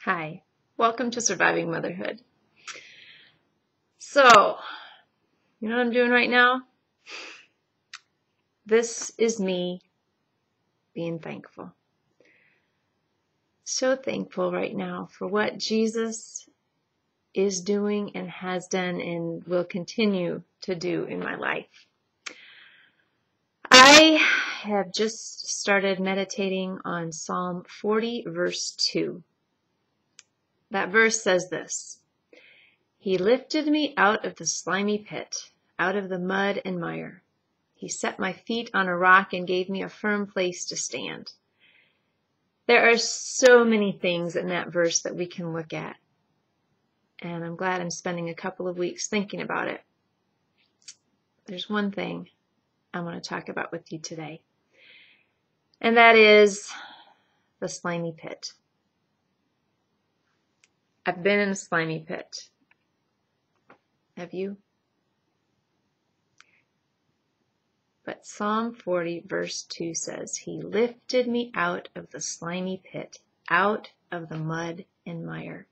Hi, welcome to Surviving Motherhood. So, you know what I'm doing right now? This is me being thankful. So thankful right now for what Jesus is doing and has done and will continue to do in my life. I have just started meditating on Psalm 40, verse 2. That verse says this: He lifted me out of the slimy pit, out of the mud and mire. He set my feet on a rock and gave me a firm place to stand. There are so many things in that verse that we can look at. And I'm glad I'm spending a couple of weeks thinking about it. There's one thing I want to talk about with you today. And that is the slimy pit. I've been in a slimy pit. Have you? But Psalm 40 verse 2 says, He lifted me out of the slimy pit, out of the mud and mire.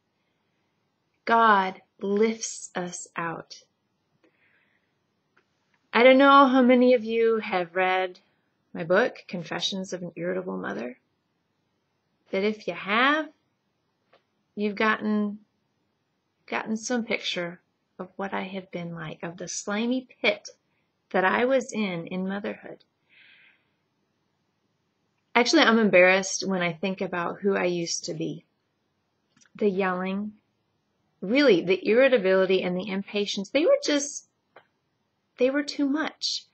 God lifts us out. I don't know how many of you have read my book, Confessions of an Irritable Mother. But if you have, you've gotten some picture of what I have been like, of the slimy pit that I was in motherhood. Actually, I'm embarrassed when I think about who I used to be. The yelling, really the irritability and the impatience, they were too much.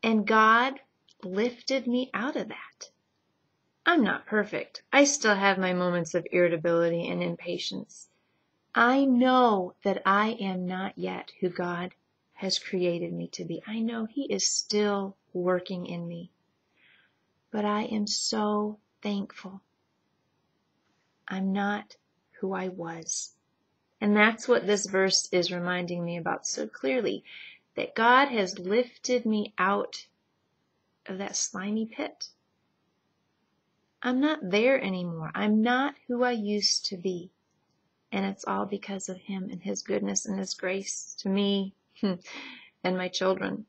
And God lifted me out of that. I'm not perfect. I still have my moments of irritability and impatience. I know that I am not yet who God has created me to be. I know He is still working in me. But I am so thankful. I'm not who I was. And that's what this verse is reminding me about so clearly, that God has lifted me out of that slimy pit. I'm not there anymore. I'm not who I used to be. And it's all because of Him and His goodness and His grace to me and my children.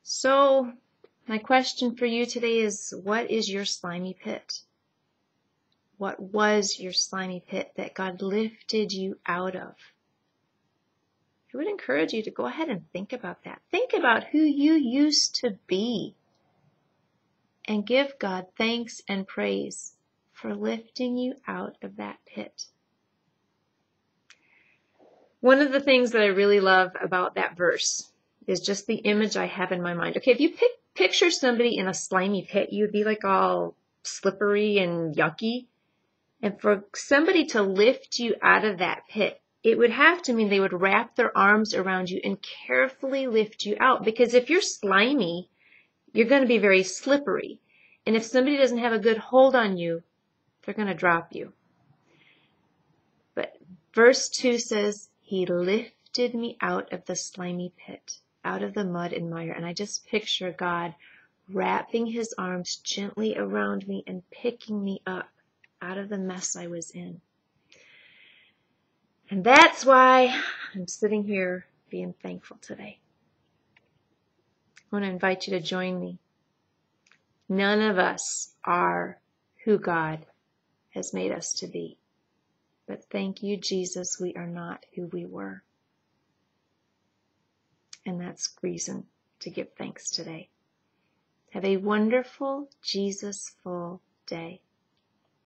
So, my question for you today is, what is your slimy pit? What was your slimy pit that God lifted you out of? I would encourage you to go ahead and think about that. Think about who you used to be. And give God thanks and praise for lifting you out of that pit. One of the things that I really love about that verse is just the image I have in my mind. Okay, if you picture somebody in a slimy pit, you'd be like all slippery and yucky. And for somebody to lift you out of that pit, it would have to mean they would wrap their arms around you and carefully lift you out. Because if you're slimy, you're going to be very slippery. And if somebody doesn't have a good hold on you, they're going to drop you. But verse 2 says, He lifted me out of the slimy pit, out of the mud and mire. And I just picture God wrapping His arms gently around me and picking me up out of the mess I was in. And that's why I'm sitting here being thankful today. I want to invite you to join me. None of us are who God has made us to be. But thank you, Jesus, we are not who we were. And that's reason to give thanks today. Have a wonderful, Jesus-full day.